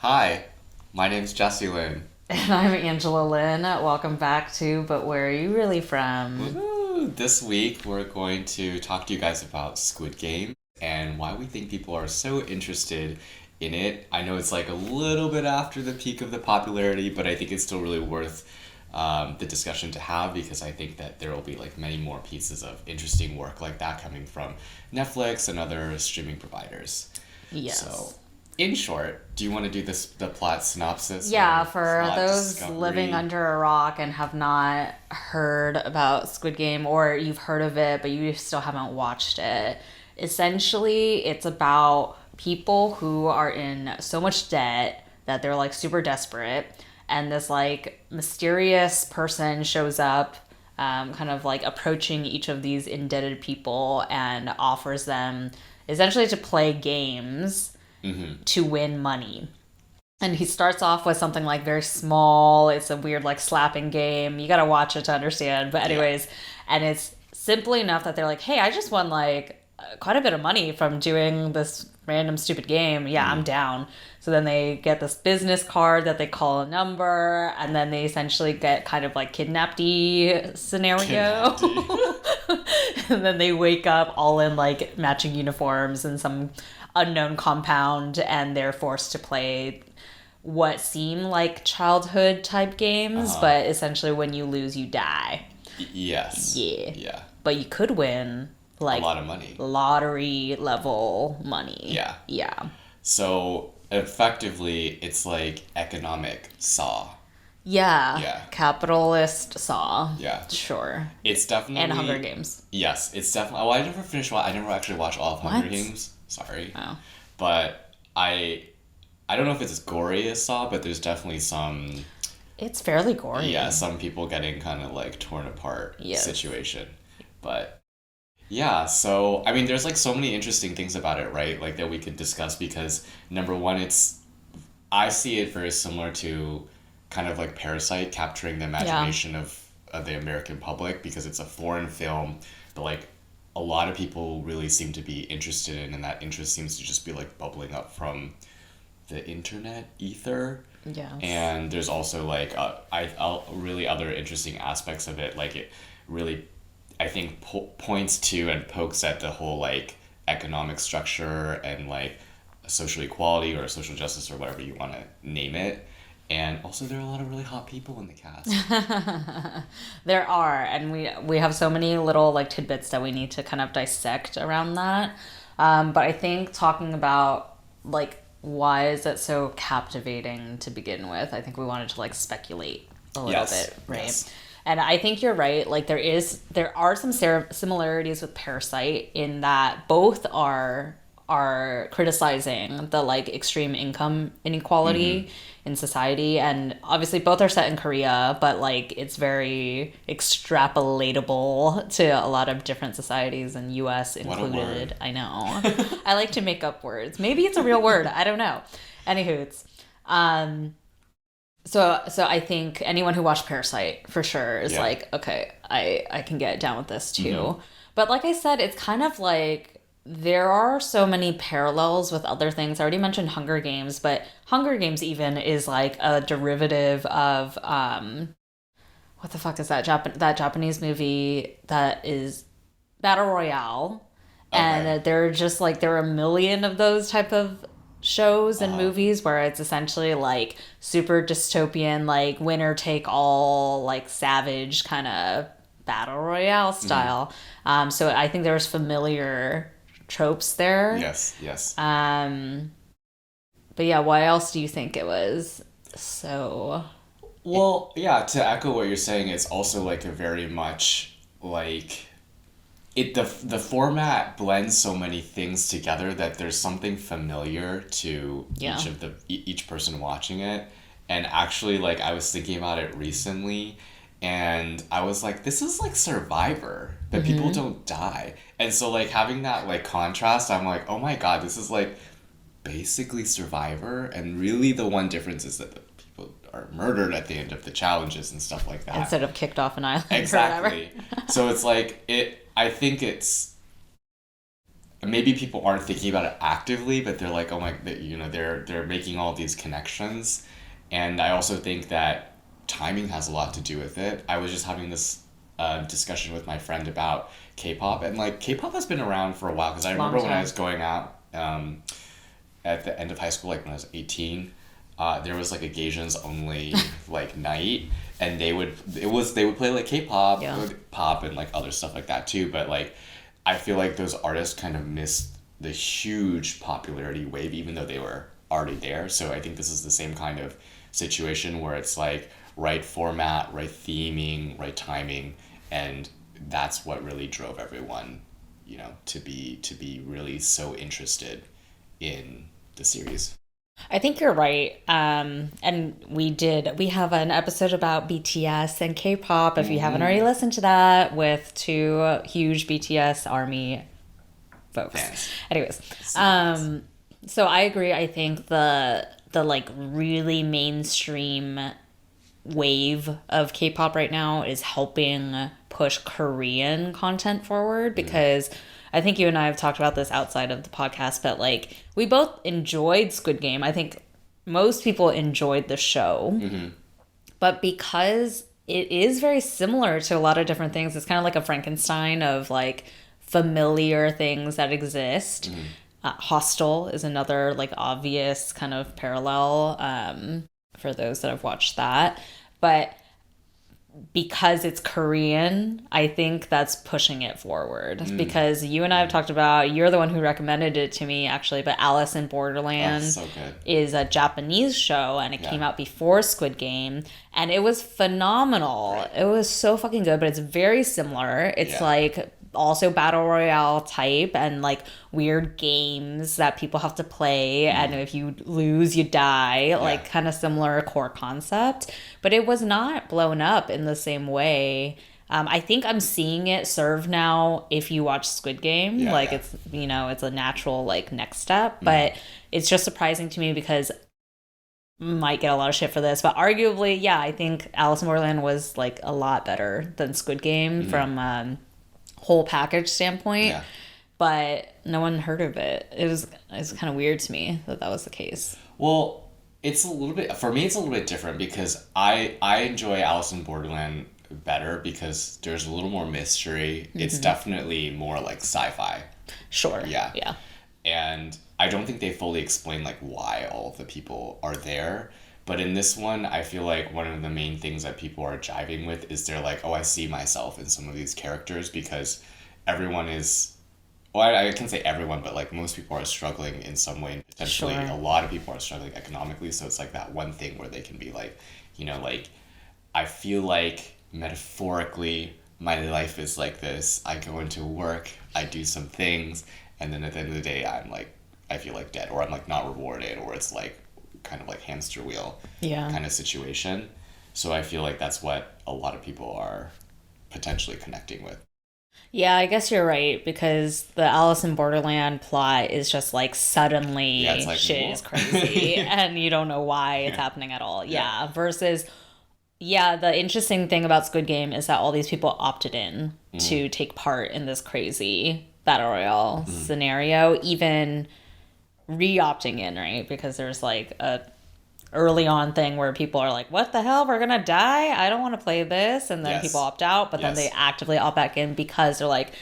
Hi, my name's Jesse Lynn. And I'm Angela Lynn. Welcome back to But Where Are You Really From? Woo! This week we're going to talk to you guys about Squid Game and why we think people are so interested in it. I know it's like a little bit after the peak of the popularity, but I think it's still really worth the discussion to have because I think that there will be like many more pieces of interesting work like that coming from Netflix and other streaming providers. So, Yes. in short, do you want to do the plot synopsis Yeah, or for plot those living discovery? under a rock and have not heard about Squid Game, or you've heard of it but you still haven't watched it, essentially it's about people who are in so much debt that they're like super desperate, and this like mysterious person shows up, kind of like approaching each of these indebted people and offers them essentially to play games to win money. And he starts off with something like very small. It's a weird like slapping game. You gotta watch it to understand. But Yeah. anyways, and it's simply enough that they're like, "Hey, I just won like quite a bit of money from doing this random stupid game. Yeah, I'm down." So then they get this business card that they call a number, and then they essentially get kind of like kidnapped-y scenario. Kidnapped. And then they wake up all in like matching uniforms in some unknown compound, and they're forced to play what seem like childhood type games, but essentially when you lose, you die. Yes. Yeah. Yeah. But you could win A like lot of money. lottery level money. Yeah. Yeah. So effectively, it's like economic saw. Yeah. Yeah. Capitalist Saw. Yeah. Sure. It's definitely. And Hunger Games. Yes, it's definitely. Oh, I never finished. I never actually watched all of Hunger What? Games. Sorry, Oh. but I don't know if it's as gory as Saw, but there's definitely some. It's fairly gory. Yeah, some people getting kind of like torn apart Yes. situation, but yeah, so I mean, there's like so many interesting things about it, right? Like that we could discuss because number one, I see it very similar to kind of like Parasite capturing the imagination of the American public because it's a foreign film, but like a lot of people really seem to be interested in, and that interest seems to just be like bubbling up from the internet ether. Yes. And there's also like really other interesting aspects of it. Like it really, I think, points to and pokes at the whole like economic structure and like social equality or social justice or whatever you want to name it. And also, there are a lot of really hot people in the cast. There are, and we have so many little like tidbits that we need to kind of dissect around that. But I think talking about like why is it so captivating to begin with, I think we wanted to like speculate a little Yes, bit, right? yes. And I think you're right. Like there are some similarities with Parasite in that both are criticizing the like extreme income inequality in society, and obviously both are set in Korea, but like it's very extrapolatable to a lot of different societies and US What a word. included. I know. I like to make up words. Maybe it's a real word. I don't know. Anywhoots. Um so I think anyone who watched Parasite for sure is Yeah. like, okay, I can get down with this too. But like I said, it's kind of like there are so many parallels with other things. I already mentioned Hunger Games, but Hunger Games even is like a derivative of what the fuck is that Japanese movie that is Battle Royale. And Okay. there are a million of those type of shows and movies where it's essentially like super dystopian, like winner take all, like savage kind of battle royale style. So I think there's familiar tropes there. Yes, yes. But yeah, why else do you think it was so? Well, yeah, to echo what you're saying, it's also like a very much like the format blends so many things together that there's something familiar to Yeah. each person watching it. And actually, like I was thinking about it recently, and I was like, this is like Survivor, but people don't die. And so like having that like contrast, I'm like, oh my God, this is like basically Survivor, and really the one difference is that the people are murdered at the end of the challenges and stuff like that. Instead of kicked off an island or whatever. Exactly. So it's like it. I think it's. maybe people aren't thinking about it actively, but they're like, oh my, they're making all these connections. And I also think that timing has a lot to do with it. I was just having this discussion with my friend about K-pop, and like K-pop has been around for a while, because I Long remember when I time. was going out at the end of high school, like when I was 18, there was like a Gasians only like night, and they would play like K-pop, Yeah. pop, and like other stuff like that too. But like, I feel like those artists kind of missed the huge popularity wave, even though they were already there. So I think this is the same kind of situation where it's like right format, right theming, right timing, and that's what really drove everyone, to be really so interested in the series. I think you're right. And we have an episode about BTS and K-pop. If you haven't already listened to that, with two huge BTS army folks. Fans. Anyways, Fans. so I agree. I think the like really mainstream wave of K-pop right now is helping push Korean content forward, because I think you and I have talked about this outside of the podcast, but like we both enjoyed Squid Game. I think most people enjoyed the show, but because it is very similar to a lot of different things, it's kind of like a Frankenstein of like familiar things that exist. Hostel is another like obvious kind of parallel, for those that have watched that. But because it's Korean, I think that's pushing it forward. Because you and I have talked about, you're the one who recommended it to me actually, but Alice in Borderland So good. is a Japanese show, and it came out before Squid Game, and it was phenomenal. Right. It was so fucking good, but it's very similar. It's Yeah. like also battle royale type, and like weird games that people have to play, and if you lose you die, like kind of similar core concept, but it was not blown up in the same way. I think I'm seeing it served now if you watch Squid Game. Like it's, it's a natural like next step, but it's just surprising to me because might get a lot of shit for this, but arguably, yeah, I think Alice in Borderland was like a lot better than Squid Game from whole package standpoint. Yeah. But no one heard of it. It's kind of weird to me that was the case. Well, it's a little bit, for me, it's a little bit different, because I enjoy Alice in Borderland better because there's a little more mystery. It's definitely more like sci-fi. Sure. Yeah. Yeah. And I don't think they fully explain like why all of the people are there. But in this one, I feel like one of the main things that people are jiving with is they're like, oh, I see myself in some of these characters, because everyone is, well, I can't say everyone, but like most people are struggling in some way. And potentially Sure. a lot of people are struggling economically. So it's like that one thing where they can be like, like, I feel like metaphorically my life is like this. I go into work, I do some things, and then at the end of the day, I'm like, I feel like dead, or I'm like not rewarded, or it's like kind of like hamster wheel kind of situation. So I feel like that's what a lot of people are potentially connecting with. Yeah, I guess you're right, because the Alice in Borderland plot is just like suddenly Yeah, it's like, shit whoa. is crazy and you don't know why it's happening at all. Yeah. Versus, the interesting thing about Squid Game is that all these people opted in to take part in this crazy battle royale scenario, even re-opting in, right? Because there's like a early on thing where people are like, what the hell, we're gonna die, I don't want to play this, and then Yes. people opt out, but then Yes. they actively opt back in because they're like,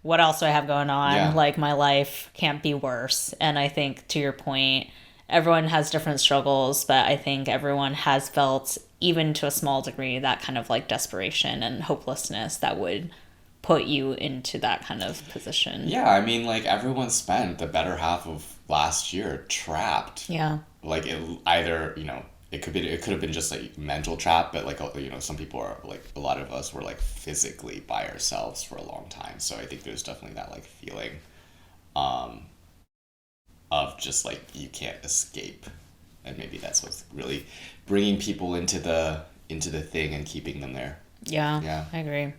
what else do I have going on? Yeah. Like, my life can't be worse. And I think, to your point, everyone has different struggles, but I think everyone has felt, even to a small degree, that kind of like desperation and hopelessness that would put you into that kind of position. Yeah, I mean, like, everyone spent the better half of last year trapped. Yeah. Like, it either, it could have been just like mental trap, but like, some people are like, a lot of us were like physically by ourselves for a long time. So I think there's definitely that like feeling of just like you can't escape, and maybe that's what's really bringing people into the thing and keeping them there. Yeah, I agree.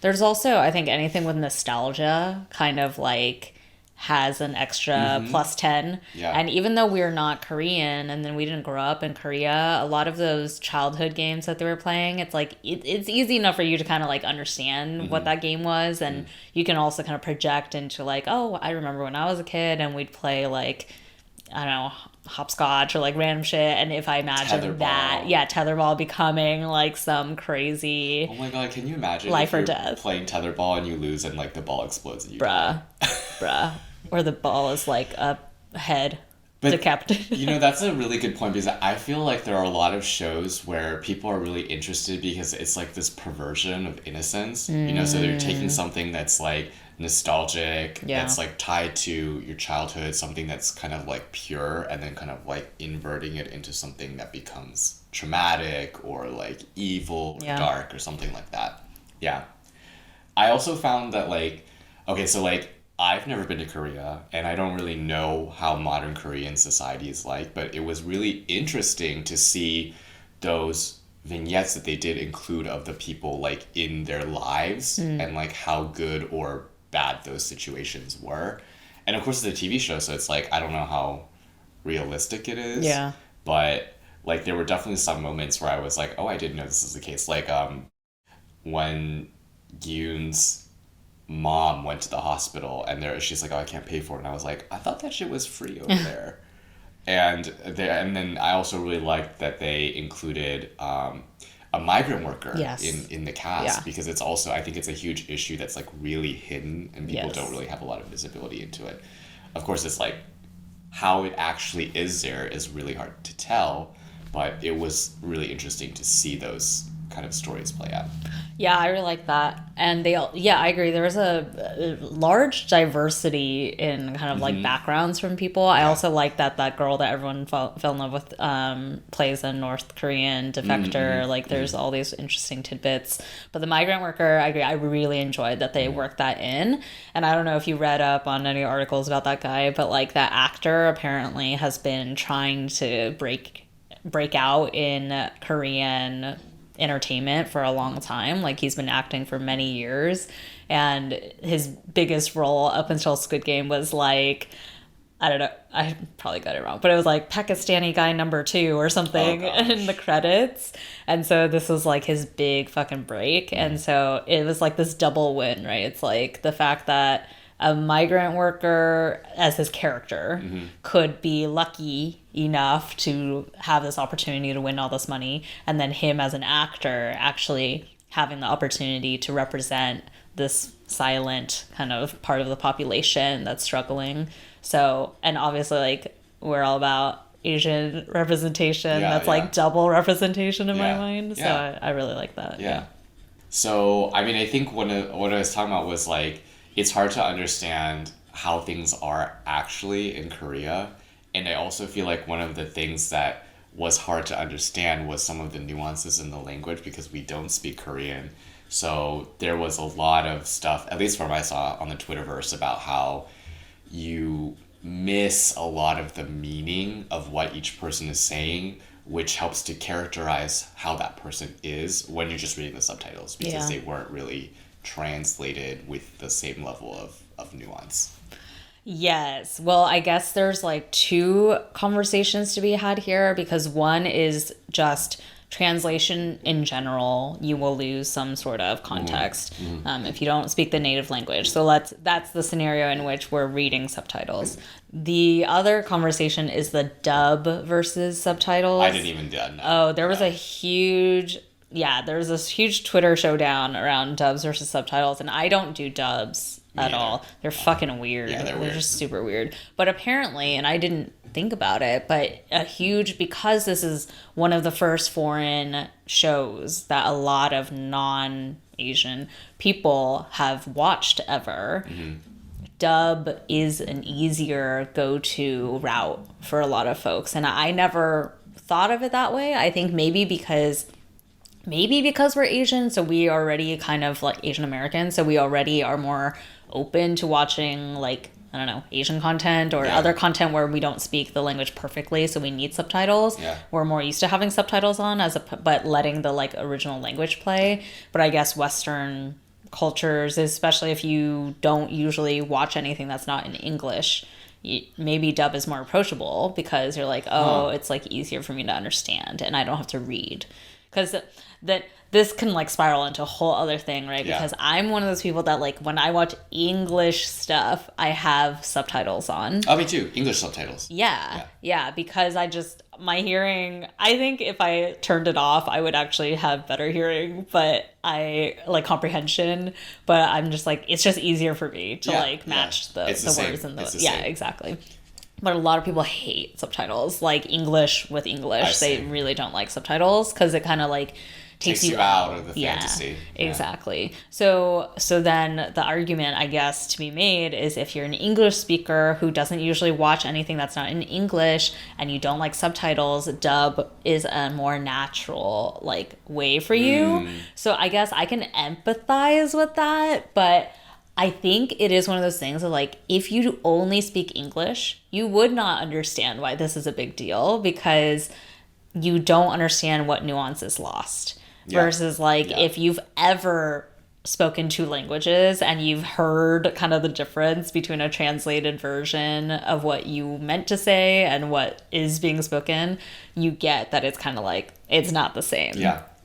There's also, I think, anything with nostalgia kind of like has an extra plus 10. Yeah. And even though we're not Korean and then we didn't grow up in Korea, a lot of those childhood games that they were playing, it's like it's easy enough for you to kind of like understand what that game was, and you can also kind of project into like, oh, I remember when I was a kid and we'd play like, I don't know, hopscotch or like random shit. And if I imagine tetherball becoming like some crazy, oh my god, can you imagine life if or you're death playing tetherball and you lose and like the ball explodes and you bruh, or the ball is like a head decapitated. You know, that's a really good point, because I feel like there are a lot of shows where people are really interested because it's like this perversion of innocence. You know, so they're taking something that's like nostalgic, that's like tied to your childhood, something that's kind of like pure, and then kind of like inverting it into something that becomes traumatic or like evil or dark or something like that. Yeah. I also found that like, okay, so like I've never been to Korea and I don't really know how modern Korean society is like, but it was really interesting to see those vignettes that they did include of the people like in their lives and like how good or bad those situations were. And of course it's a TV show, so it's like I don't know how realistic it is. Yeah. But like there were definitely some moments where I was like, oh, I didn't know this is the case. Like when Yoon's mom went to the hospital and she's like, oh, I can't pay for it, and I was like, I thought that shit was free over there. And then I also really liked that they included a migrant worker in the cast, because it's also, I think it's a huge issue that's like really hidden and people don't really have a lot of visibility into it. Of course, it's like how it actually is there is really hard to tell, but it was really interesting to see those kind of stories play out. Yeah, I really like that. And I agree. There was a large diversity in kind of like backgrounds from people. I also like that girl that everyone fell in love with plays a North Korean defector. Like there's all these interesting tidbits. But the migrant worker, I agree. I really enjoyed that they worked that in. And I don't know if you read up on any articles about that guy, but like that actor apparently has been trying to break out in Korean entertainment for a long time. Like he's been acting for many years, and his biggest role up until Squid Game was like, I don't know, I probably got it wrong, but it was like Pakistani guy number 2 or something in the credits. And so this was like his big fucking break. And so it was like this double win, right? It's like the fact that a migrant worker as his character could be lucky enough to have this opportunity to win all this money, and then him as an actor actually having the opportunity to represent this silent kind of part of the population that's struggling. So, and obviously like we're all about Asian representation. That's like double representation in my mind. So I really like that. Yeah. So, I mean, I think what I was talking about was like, it's hard to understand how things are actually in Korea. And I also feel like one of the things that was hard to understand was some of the nuances in the language, because we don't speak Korean. So there was a lot of stuff, at least from what I saw on the Twitterverse, about how you miss a lot of the meaning of what each person is saying, which helps to characterize how that person is when you're just reading the subtitles, because they weren't really translated with the same level of nuance. Yes. Well, I guess there's like 2 conversations to be had here, because one is just translation in general. You will lose some sort of context if you don't speak the native language. So that's the scenario in which we're reading subtitles. The other conversation is the dub versus subtitles. I didn't even know. Oh, there was a huge... Yeah, there's this huge Twitter showdown around dubs versus subtitles, and I don't do dubs at all. They're fucking weird. Yeah, they're weird. Just super weird. But apparently, and I didn't think about it, but because this is one of the first foreign shows that a lot of non-Asian people have watched ever, dub is an easier go-to route for a lot of folks. And I never thought of it that way. I think maybe because we're Asian, so we already kind of like Asian American, so we already are more open to watching like, I don't know, Asian content or other content where we don't speak the language perfectly, so we need subtitles. Yeah. We're more used to having subtitles on but letting the like original language play. But I guess Western cultures, especially if you don't usually watch anything that's not in English, maybe dub is more approachable because you're like, oh, it's like easier for me to understand and I don't have to read. Because that this can like spiral into a whole other thing, right? Yeah. Because I'm one of those people that like when I watch English stuff, I have subtitles on. Oh, me too. English subtitles. Yeah, because my hearing, I think if I turned it off, I would actually have better hearing, but I like comprehension, but I'm just like, it's just easier for me to like match the words and the same. exactly. But a lot of people hate subtitles, like English with English. They really don't like subtitles because it kind of like takes you out of the fantasy. Exactly. So then the argument, I guess, to be made is if you're an English speaker who doesn't usually watch anything that's not in English and you don't like subtitles, dub is a more natural like way for you. So I guess I can empathize with that, but I think it is one of those things of like, if you only speak English, you would not understand why this is a big deal because you don't understand what nuance is lost. Versus like if you've ever spoken two languages and you've heard kind of the difference between a translated version of what you meant to say and what is being spoken, you get that it's kind of like, it's not the same.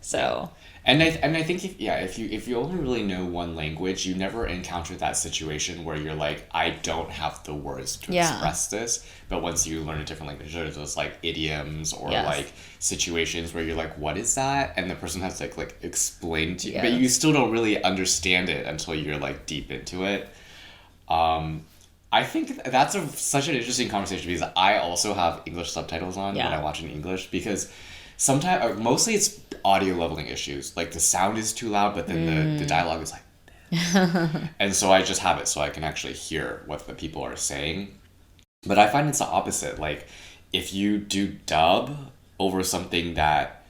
So... And I think if you only really know one language, you never encounter that situation where you're like, I don't have the words to express this. But once you learn a different language, there's those like idioms or like situations where you're like, what is that? And the person has to like explain to you, but you still don't really understand it until you're like deep into it. I think that's such an interesting conversation because I also have English subtitles on when I watch in English because sometimes, or mostly it's audio leveling issues. Like the sound is too loud, but then the dialogue is like, and so I just have it so I can actually hear what the people are saying. But I find it's the opposite. Like if you do dub over something that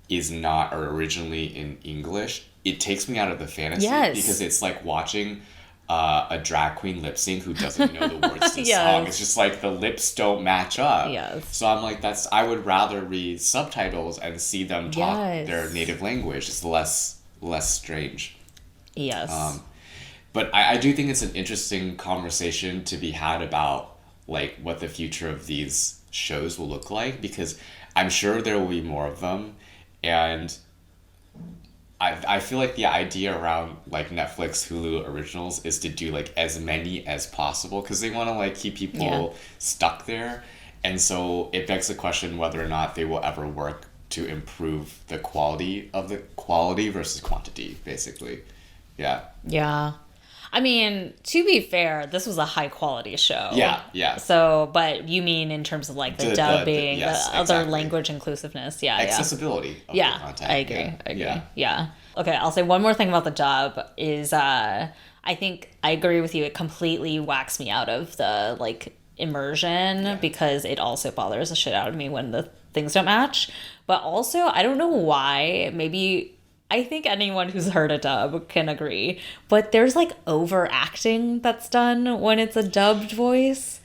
is not originally in English, it takes me out of the fantasy because it's like watching a drag queen lip sync who doesn't know the words to the song. It's just like the lips don't match up. So I'm like, I would rather read subtitles and see them talk their native language. It's less strange. But I do think it's an interesting conversation to be had about like what the future of these shows will look like because I'm sure there will be more of them, and I feel like the idea around like Netflix, Hulu originals is to do like as many as possible because they want to like keep people stuck there. And so it begs the question whether or not they will ever work to improve the quality versus quantity, basically. Yeah. I mean, to be fair, this was a high quality show. Yeah. So, but you mean in terms of like the dubbing, other language inclusiveness, accessibility of the content. I agree. Yeah. Okay, I'll say one more thing about the dub is I think I agree with you. It completely whacks me out of the like immersion because it also bothers the shit out of me when the things don't match. But also, I don't know why. Maybe I think anyone who's heard a dub can agree, but there's like overacting that's done when it's a dubbed voice.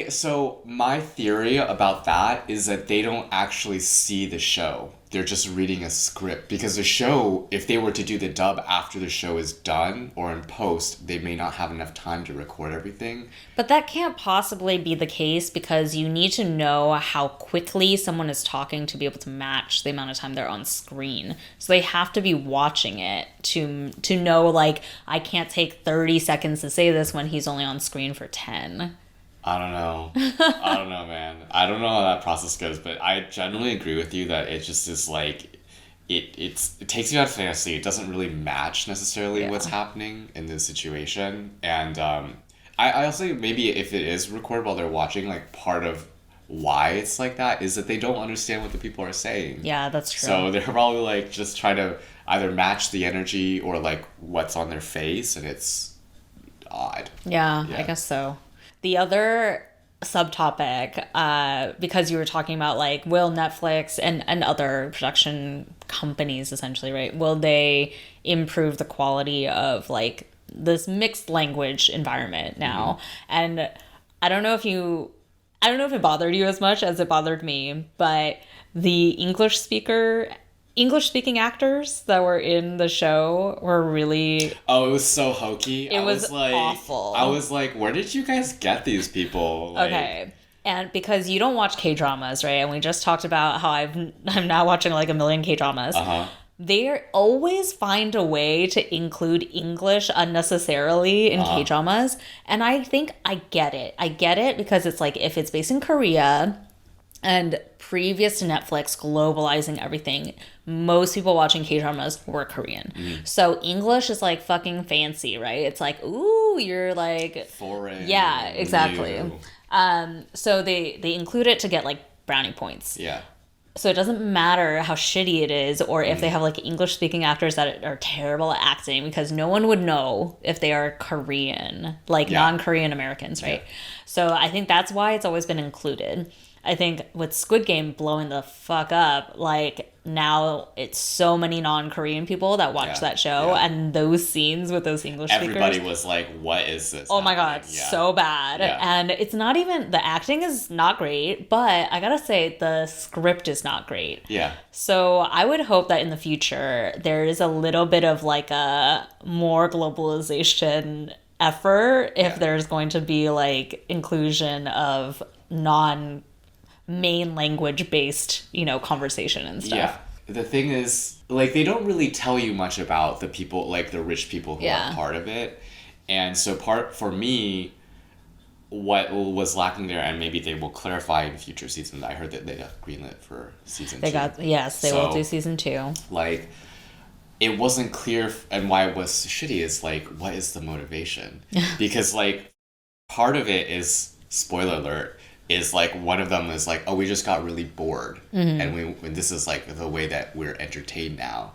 So my theory about that is that they don't actually see the show. They're just reading a script because the show, if they were to do the dub after the show is done or in post, they may not have enough time to record everything. But that can't possibly be the case because you need to know how quickly someone is talking to be able to match the amount of time they're on screen. So they have to be watching it to know, like, I can't take 30 seconds to say this when he's only on screen for 10. I don't know. I don't know, man. I don't know how that process goes, but I generally agree with you that it just is like, it takes you out of fantasy. It doesn't really match necessarily what's happening in the situation. And I also maybe if it is recorded while they're watching, like part of why it's like that is that they don't understand what the people are saying. Yeah, that's true. So they're probably like just trying to either match the energy or like what's on their face, and it's odd. Yeah. I guess so. The other subtopic, because you were talking about like, will Netflix and other production companies essentially, right? Will they improve the quality of like this mixed language environment now? And I don't know if it bothered you as much as it bothered me, but the English speaker English speaking actors that were in the show were really. Oh, it was so hokey. It was awful. I was like, where did you guys get these people? Like, okay. And because you don't watch K-dramas, right? And we just talked about how I'm now watching like a million K-dramas. They always find a way to include English unnecessarily in K-dramas. And I think I get it. I get it because it's like if it's based in Korea and previous to Netflix globalizing everything, most people watching K-dramas were Korean. So English is like fucking fancy, right? It's like, ooh, you're like... foreign. Yeah, exactly. New. So they include it to get like brownie points. Yeah. So it doesn't matter how shitty it is or if they have like English speaking actors that are terrible at acting because no one would know if they are Korean, like non-Korean Americans, right? Yeah. So I think that's why it's always been included. I think with Squid Game blowing the fuck up, like now it's so many non-Korean people that watch that show and those scenes with those English Everybody speakers. was like, what is this? Oh my God, so bad. Yeah. And it's not even, the acting is not great, but I gotta say the script is not great. Yeah. So I would hope that in the future there is a little bit of like a more globalization effort if there's going to be like inclusion of main language based, conversation and stuff. Yeah. The thing is, like, they don't really tell you much about the people, like the rich people who are part of it. And so for me, what was lacking there, and maybe they will clarify in future seasons. I heard that they got greenlit for season 2. They will do season 2. Like, it wasn't clear, and why it was shitty is like, what is the motivation? Because like, part of it is, spoiler alert, is like one of them is like, oh, we just got really bored, and this is like the way that we're entertained now.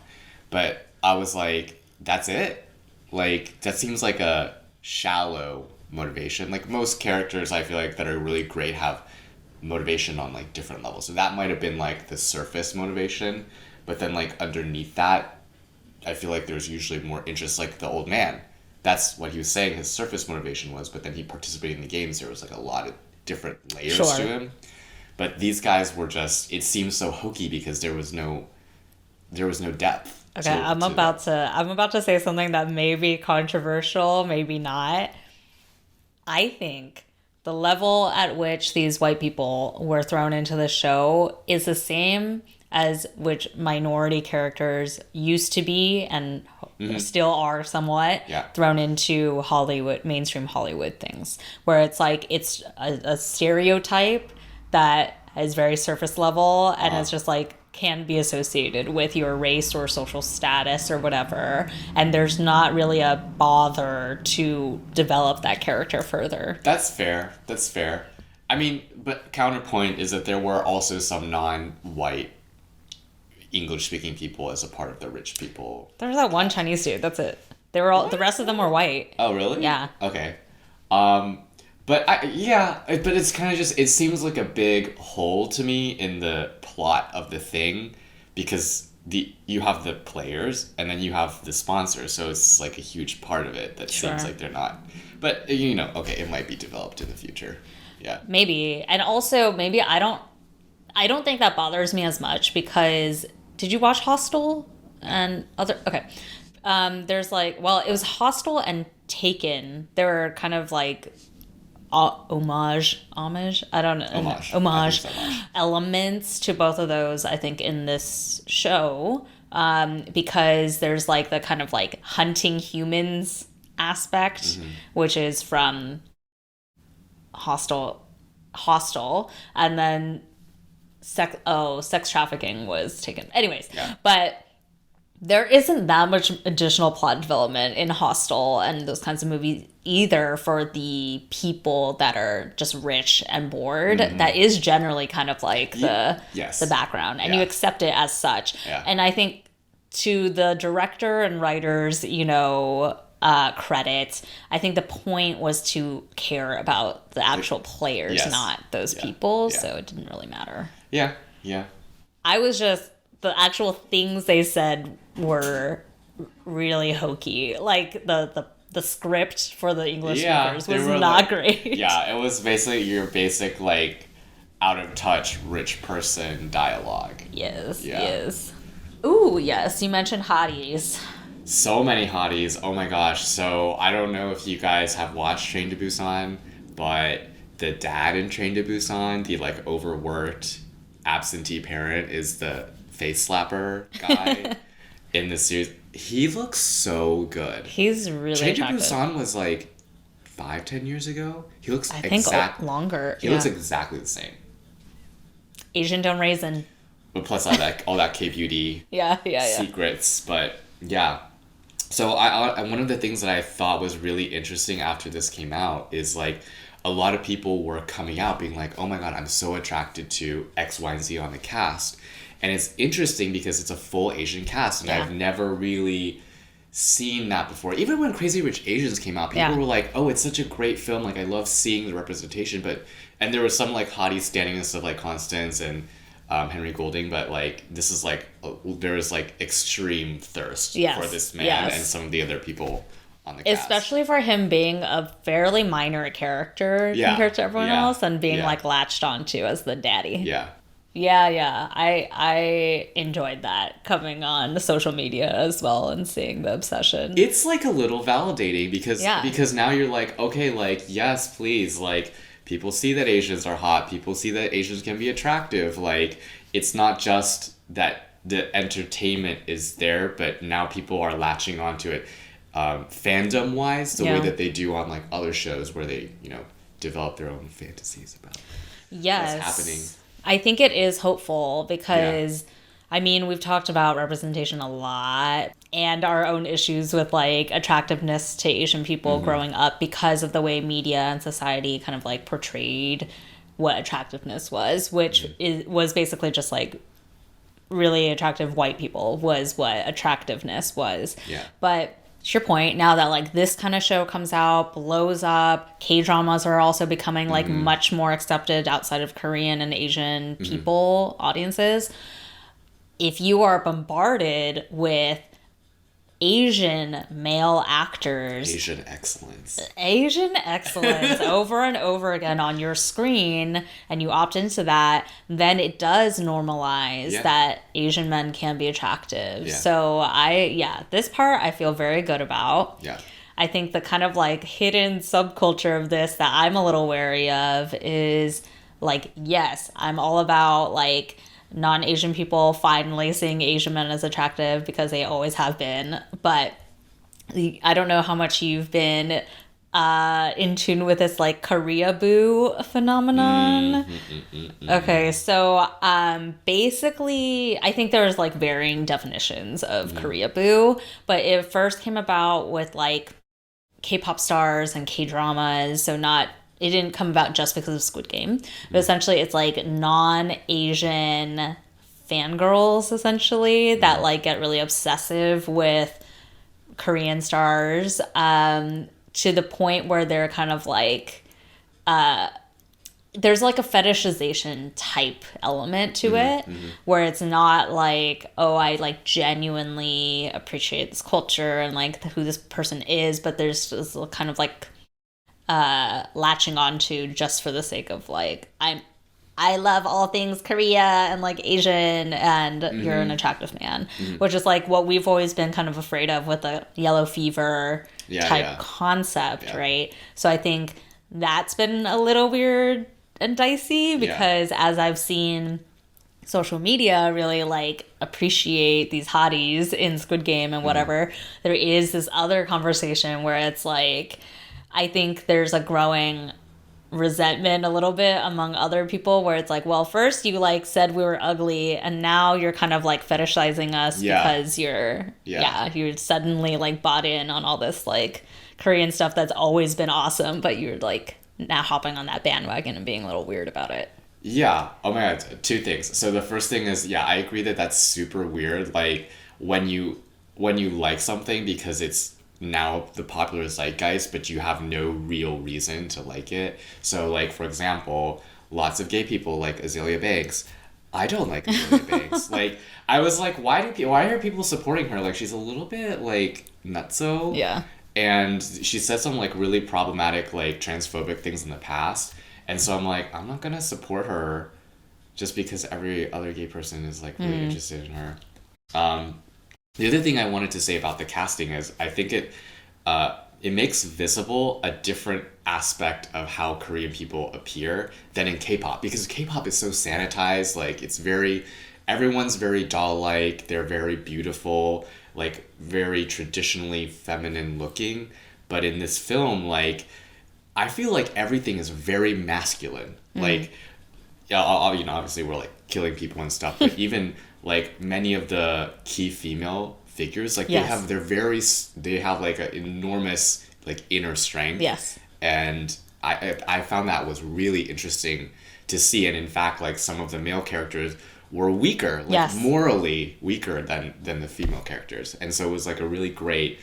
But I was like, that's it? Like, that seems like a shallow motivation. Like most characters I feel like that are really great have motivation on like different levels. So that might have been like the surface motivation, but then like underneath that, I feel like there's usually more interest. Like the old man, that's what he was saying his surface motivation was, but then he participated in the games. There was like a lot of different layers to him. But these guys were just, it seems so hokey because there was no depth. Okay, I'm about to say something that may be controversial, maybe not. I think the level at which these white people were thrown into the show is the same as which minority characters used to be and still are somewhat thrown into Hollywood, mainstream Hollywood things, where it's like it's a stereotype that is very surface level and it's just like can be associated with your race or social status or whatever, and there's not really a bother to develop that character further. That's fair. I mean, but counterpoint is that there were also some non-white English-speaking people as a part of the rich people. There was that one Chinese dude. That's it. They were all. The rest of them were white. Oh, really? Yeah. Okay. But it's kind of just, it seems like a big hole to me in the plot of the thing, because you have the players and then you have the sponsors, so it's like a huge part of it that seems like they're not. But okay, it might be developed in the future. Yeah. Maybe. And also maybe I don't think that bothers me as much because did you watch Hostel and other? Okay. There's like, well, it was Hostel and Taken. They were kind of like homage. I don't know. Homage elements to both of those, I think, in this show. Because there's like the kind of like hunting humans aspect, which is from Hostel, and then sex trafficking was taken. Anyways, but there isn't that much additional plot development in Hostel and those kinds of movies either for the people that are just rich and bored. That is generally kind of like the background, and you accept it as such. And I think to the director and writers, credit, I think the point was to care about the actual players, not those people. So it didn't really matter. Yeah. I was just, the actual things they said were really hokey. Like the script for the English speakers was not great. Yeah, it was basically your basic like out of touch rich person dialogue. Yes. Ooh, yes, you mentioned hotties. So many hotties. Oh my gosh. So I don't know if you guys have watched Train to Busan, but the dad in Train to Busan, the like overworked absentee parent, is the face slapper guy in the series. He looks so good. He's really Train to attractive. Busan was like 5-10 years ago. He looks I think longer. He looks exactly the same. Asian don't raisin. But plus all that K beauty Yeah. secrets. But yeah. So I one of the things that I thought was really interesting after this came out is like a lot of people were coming out being like, oh my god, I'm so attracted to X, Y, and Z on the cast. And it's interesting because it's a full Asian cast, and I've never really seen that before. Even when Crazy Rich Asians came out, people were like, oh, it's such a great film, like I love seeing the representation, and there was some like hotties standing and stuff like Constance and Henry Golding, but like this is like there is like extreme thirst for this man and some of the other people on the cast. Especially for him being a fairly minor character compared to everyone else and being like latched onto as the daddy. Yeah. I enjoyed that coming on social media as well and seeing the obsession. It's like a little validating because now you're like, okay, like yes, please, like people see that Asians are hot, people see that Asians can be attractive. Like it's not just that the entertainment is there, but now people are latching onto it fandom wise the way that they do on like other shows where they, develop their own fantasies about what's happening. I think it is hopeful because, I mean, we've talked about representation a lot and our own issues with, like, attractiveness to Asian people growing up because of the way media and society kind of, like, portrayed what attractiveness was, which was basically just, like, really attractive white people was what attractiveness was. Yeah. But to your point, now that like this kind of show comes out, blows up, K-dramas are also becoming like much more accepted outside of Korean and Asian people, audiences. If you are bombarded with Asian male actors, Asian excellence over and over again on your screen, and you opt into that, then it does normalize that Asian men can be attractive. So this part I feel very good about. I think the kind of like hidden subculture of this that I'm a little wary of is like, yes, I'm all about like non-Asian people finally seeing Asian men as attractive because they always have been. But I don't know how much you've been in tune with this like Korea boo phenomenon. Okay, so basically I think there's like varying definitions of Korea boo, but it first came about with like K-pop stars and K-dramas, so it didn't come about just because of Squid Game, but essentially it's like non-Asian fangirls essentially that like get really obsessive with Korean stars to the point where they're kind of like there's like a fetishization type element to it where it's not like, oh, I like genuinely appreciate this culture and like who this person is, but there's this kind of like latching onto just for the sake of like I love all things Korea and like Asian and you're an attractive man, which is like what we've always been kind of afraid of with the yellow fever type concept, right? So I think that's been a little weird and dicey because as I've seen social media really like appreciate these hotties in Squid Game and whatever, there is this other conversation where it's like I think there's a growing resentment a little bit among other people where it's like, well, first you like said we were ugly and now you're kind of like fetishizing us because you're suddenly like bought in on all this like Korean stuff that's always been awesome, but you're like now hopping on that bandwagon and being a little weird about it. Yeah. Oh my god, two things. So the first thing is, I agree that that's super weird. Like when you like something because it's now the popular zeitgeist, but you have no real reason to like it. So like, for example, lots of gay people like Azalea Banks. I don't like Azalea Banks. Like, I was like, why are people supporting her? Like, she's a little bit like nutso. Yeah. And she said some like really problematic like transphobic things in the past. And so I'm like, I'm not gonna support her just because every other gay person is like really interested in her. The other thing I wanted to say about the casting is I think it makes visible a different aspect of how Korean people appear than in K-pop, because K-pop is so sanitized. Like everyone's very doll-like. They're very beautiful, like very traditionally feminine looking. But in this film, like I feel like everything is very masculine. Like, yeah, obviously we're like killing people and stuff, but even like many of the key female figures, like Yes. they have like an enormous like inner strength. Yes. And I found that was really interesting to see. And in fact, like some of the male characters were weaker, like Yes. morally weaker than the female characters. And so it was like a really great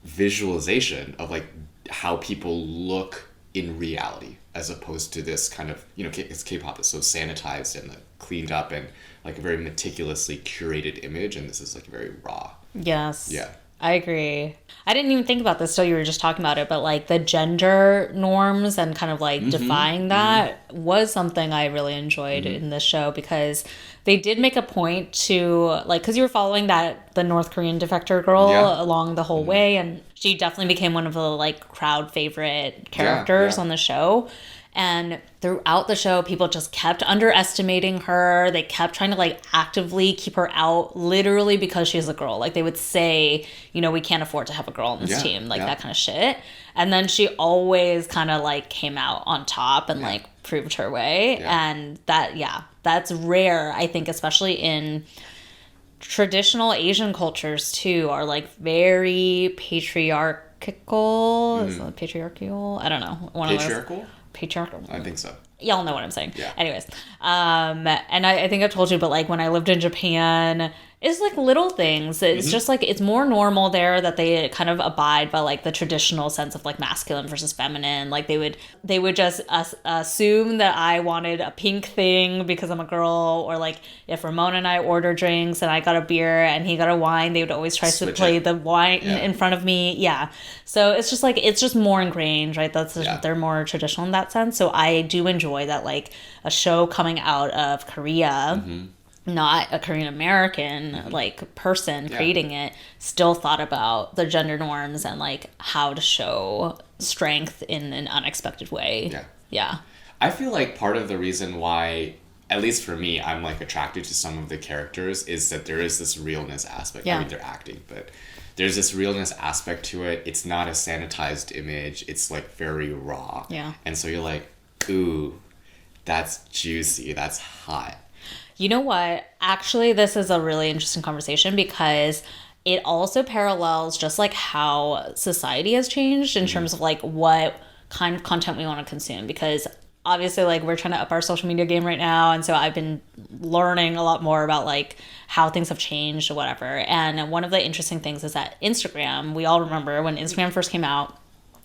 visualization of like how people look in reality, as opposed to this kind of, K-pop is so sanitized and cleaned up and like a very meticulously curated image, and this is like very raw. Yes. Yeah. I agree. I didn't even think about this till you were just talking about it, but like the gender norms and kind of like defying that was something I really enjoyed in this show, because they did make a point to like, because you were following the North Korean defector girl along the whole way, and she definitely became one of the like crowd favorite characters on the show. And throughout the show, people just kept underestimating her. They kept trying to like actively keep her out, literally because she's a girl. Like they would say, we can't afford to have a girl on this team, like that kind of shit. And then she always kind of like came out on top and like proved her way. And that's rare, I think, especially in traditional Asian cultures too, are like very patriarchal. Is it patriarchal? I don't know. Patriarchal? Patriarchal. I think so. Y'all know what I'm saying. Yeah. Anyways, and I think I've told you, but like when I lived in Japan, it's like little things. It's just like it's more normal there that they kind of abide by like the traditional sense of like masculine versus feminine. Like they would just assume that I wanted a pink thing because I'm a girl, or like if Ramon and I order drinks and I got a beer and he got a wine, they would always try to play the wine in front of me. Yeah. So it's just like it's just more ingrained, right? They're more traditional in that sense. So I do enjoy that, like a show coming out of Korea. Not a Korean American like person creating it, still thought about the gender norms and like how to show strength in an unexpected way. Yeah. I feel like part of the reason why, at least for me, I'm like attracted to some of the characters is that there is this realness aspect. I mean, they're acting, but there's this realness aspect to it. It's not a sanitized image. It's like very raw. Yeah. And so you're like, ooh, that's juicy. That's hot. You know what? Actually, this is a really interesting conversation because it also parallels just like how society has changed in terms of like what kind of content we want to consume. Because obviously like we're trying to up our social media game right now. And so I've been learning a lot more about like how things have changed or whatever. And one of the interesting things is that Instagram, we all remember when Instagram first came out,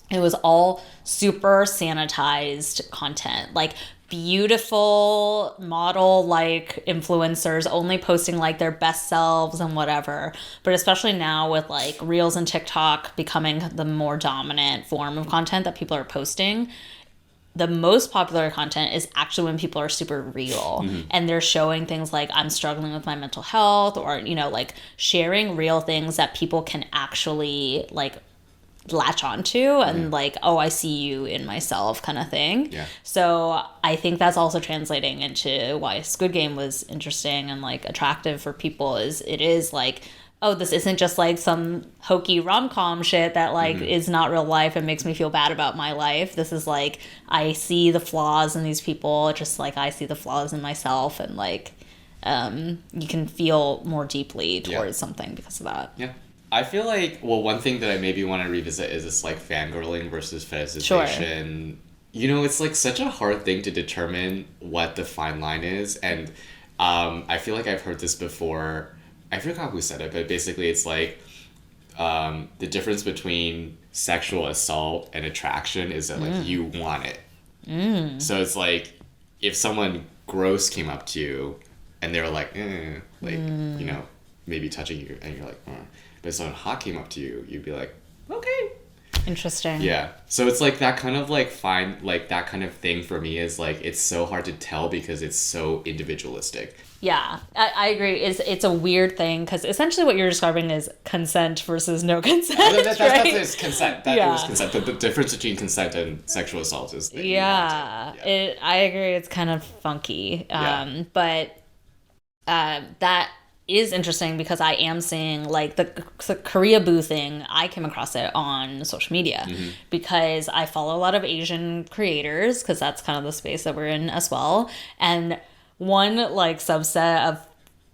it was all super sanitized content. Like beautiful model like influencers only posting like their best selves and whatever. But especially now with like Reels and TikTok becoming the more dominant form of content that people are posting, the most popular content is actually when people are super real and they're showing things like I'm struggling with my mental health, or like sharing real things that people can actually like latch onto and like, oh, I see you in myself kind of thing. So I think that's also translating into why Squid Game was interesting and like attractive for people. Is it is like, oh, this isn't just like some hokey rom-com shit that like is not real life and makes me feel bad about my life. This is like, I see the flaws in these people just like I see the flaws in myself, and like you can feel more deeply towards something because of that. I feel like, well, one thing that I maybe want to revisit is this like fangirling versus fetishization. It's like such a hard thing to determine what the fine line is. And I feel like I've heard this before. I forgot who said it, but basically it's like the difference between sexual assault and attraction is that like you want it. So it's like if someone gross came up to you and they were like, maybe touching you, and you're like, But if someone hot came up to you, you'd be like, okay. Interesting. Yeah. So it's like that kind of like that kind of thing for me is like it's so hard to tell because it's so individualistic. Yeah, I agree. It's a weird thing because essentially what you're describing is consent versus no consent, That's right? consent. It was consent. The difference between consent and sexual assault is that you want it. I agree. It's kind of funky, but that is interesting because I am seeing like the Koreaboo thing. I came across it on social media because I follow a lot of Asian creators because that's kind of the space that we're in as well. And one like subset of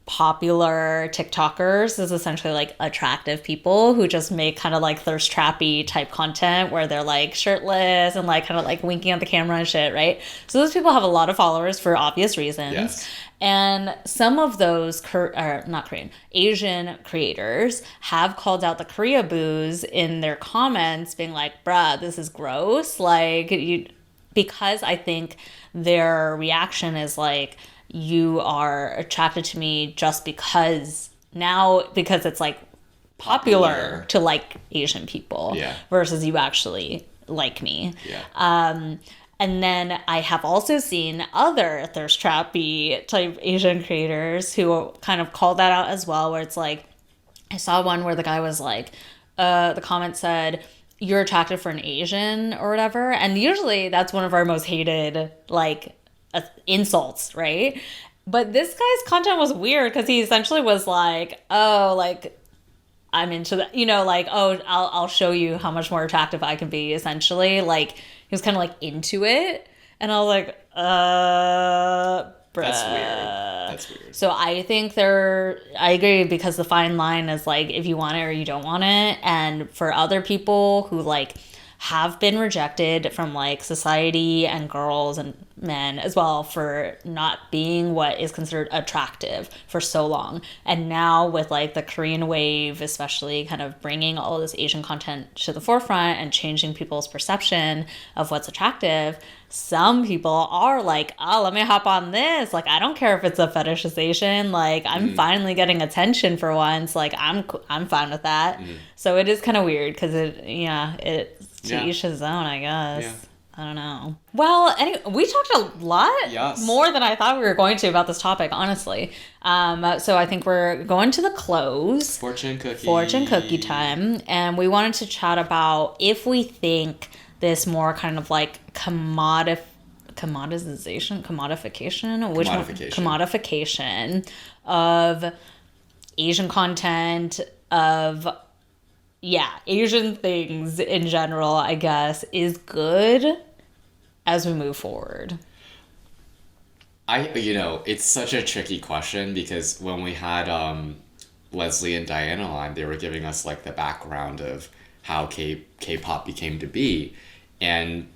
popular TikTokers is essentially like attractive people who just make kind of like thirst trappy type content where they're like shirtless and like kind of like winking at the camera and shit, right? So those people have a lot of followers for obvious reasons. Yes. And some of those Asian creators have called out the Koreaboos in their comments being like, bruh, this is gross. Like because I think their reaction is like, you are attracted to me just because it's like popular to like Asian people versus you actually like me. Yeah. And then I have also seen other thirst trappy type Asian creators who kind of call that out as well, where it's like, I saw one where the guy was like, the comment said, you're attracted for an Asian or whatever. And usually that's one of our most hated, like, insults, right? But this guy's content was weird because he essentially was like, oh, like, I'm into that, like, oh, I'll show you how much more attractive I can be, essentially. Like, he was kind of like into it. And I was like, bruh. That's weird. So I think I agree because the fine line is like, if you want it or you don't want it. And for other people who like have been rejected from like society and girls and men as well for not being what is considered attractive for so long. And now with like the Korean wave, especially kind of bringing all this Asian content to the forefront and changing people's perception of what's attractive, some people are like, oh, let me hop on this. Like, I don't care if it's a fetishization. Like, I'm finally getting attention for once. Like, I'm fine with that. So it is kind of weird because it's to each his own, I guess. Yeah. I don't know. Well, anyway, we talked a lot more than I thought we were going to about this topic, honestly. So I think we're going to the close. Fortune cookie time. And we wanted to chat about if we think this more kind of like commodification of Asian content, of Asian things in general, I guess, is good as we move forward. It's such a tricky question because when we had Leslie and Diana on, they were giving us like the background of how K-pop became to be, and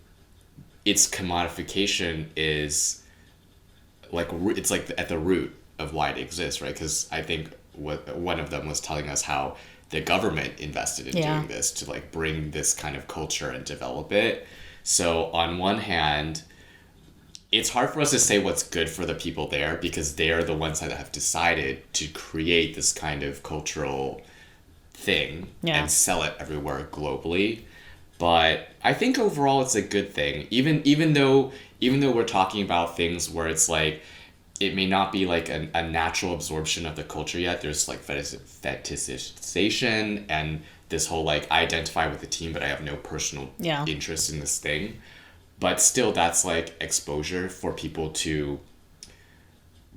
its commodification is like it's like at the root of why it exists, right? Because I think one of them was telling us how the government invested in doing this to like bring this kind of culture and develop it. So on one hand, it's hard for us to say what's good for the people there because they're the ones that have decided to create this kind of cultural thing and sell it everywhere globally. But I think overall it's a good thing. Even though we're talking about things where it's like it may not be like a natural absorption of the culture yet. There's like fetishization and this whole like I identify with the team but I have no personal interest in this thing. But still that's like exposure for people to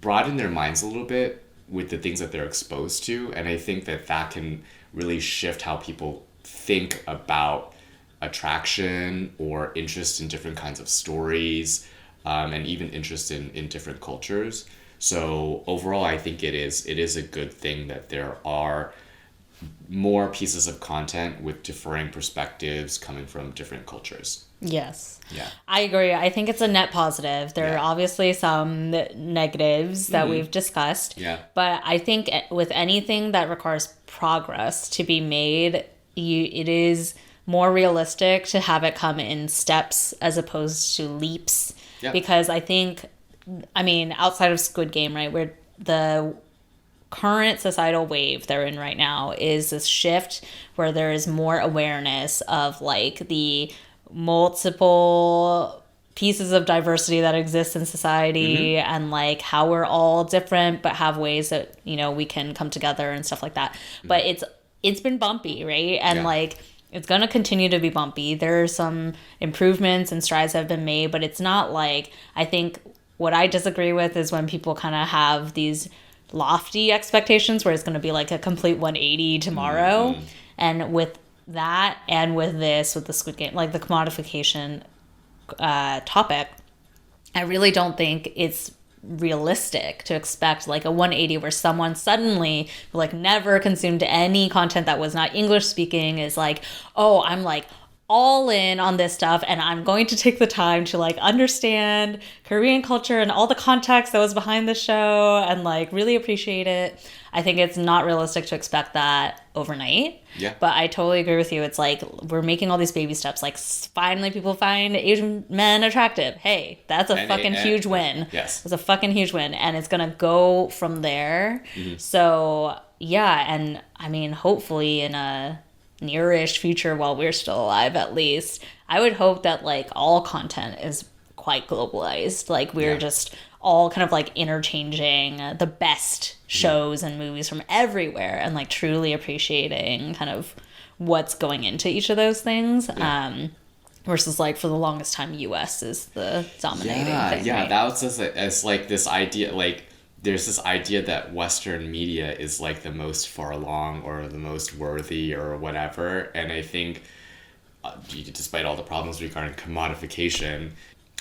broaden their minds a little bit with the things that they're exposed to. And I think that can really shift how people think about attraction or interest in different kinds of stories. And even interest in different cultures. So overall, I think it is a good thing that there are more pieces of content with differing perspectives coming from different cultures. Yes. Yeah. I agree. I think it's a net positive. There are obviously some negatives that we've discussed. Yeah. But I think with anything that requires progress to be made, it is more realistic to have it come in steps as opposed to leaps. Yeah. Because I think, outside of Squid Game, right, where the current societal wave they're in right now is this shift where there is more awareness of like the multiple pieces of diversity that exist in society and like how we're all different but have ways that, you know, we can come together and stuff like that. But it's been bumpy, right? And like it's going to continue to be bumpy. There's some improvements and strides that have been made, but it's not like, I think what I disagree with is when people kind of have these lofty expectations where it's going to be like a complete 180 tomorrow. And with that and with this, with the Squid Game, like the commodification topic, I really don't think it's realistic to expect like a 180 where someone suddenly like never consumed any content that was not English speaking is like, oh, I'm like all in on this stuff and I'm going to take the time to like understand Korean culture and all the context that was behind the show and like really appreciate it. I think it's not realistic to expect that overnight. Yeah. But I totally agree with you. It's like we're making all these baby steps. Like finally people find Asian men attractive. Hey, that's a fucking huge win. Yes. It's a fucking huge win. And it's going to go from there. So yeah. And I mean, hopefully in a nearish future while we're still alive, at least, I would hope that like all content is quite globalized. Like we're just all kind of like interchanging the best shows and movies from everywhere and like truly appreciating kind of what's going into each of those things. Versus like for the longest time US is the dominating thing. Right? That was just it's like this idea, like there's this idea that Western media is like the most far along or the most worthy or whatever. And I think despite all the problems regarding commodification,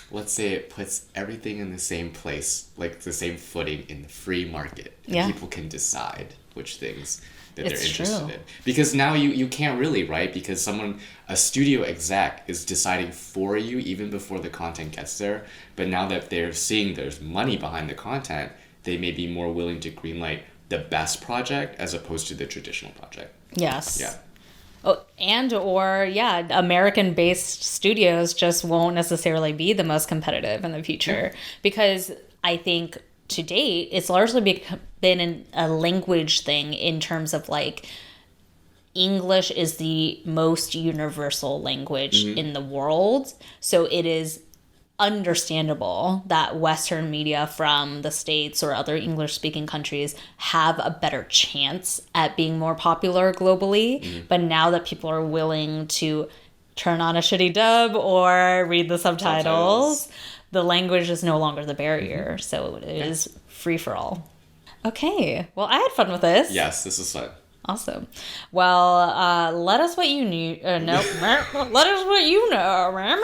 let's say it puts everything in the same place, like the same footing in the free market. And people can decide which things that they're interested in. Because now you can't really, right? Because a studio exec is deciding for you even before the content gets there. But now that they're seeing there's money behind the content, they may be more willing to greenlight the best project as opposed to the traditional project. Yes. Yeah. Oh, American-based studios just won't necessarily be the most competitive in the future because I think to date it's largely been a language thing in terms of like English is the most universal language in the world, so it is understandable that Western media from the States or other English-speaking countries have a better chance at being more popular globally. But now that people are willing to turn on a shitty dub or read the subtitles, the language is no longer the barrier. So it is free for all. Okay. Well, I had fun with this. Yes, this is fun. Awesome. Well, let us what you knew. Let us what you know.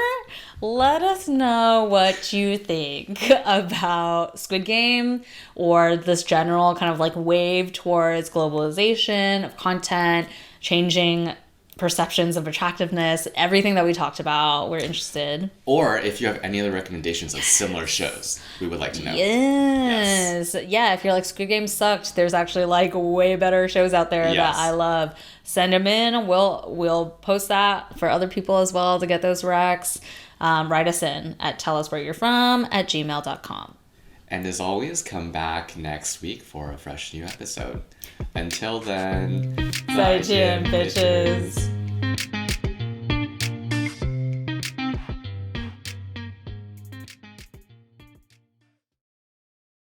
Let us know what you think about Squid Game or this general kind of like wave towards globalization of content, changing perceptions of attractiveness, everything that we talked about. We're interested. Or if you have any other recommendations of similar shows, we would like to know. Yes. Yeah, if you're like Squid Game sucked, there's actually like way better shows out there that I love. Send them in. We'll post that for other people as well to get those recs. Write us in at telluswhereyou'refrom@gmail.com. And as always, come back next week for a fresh new episode. Until then, stay tuned, bitches.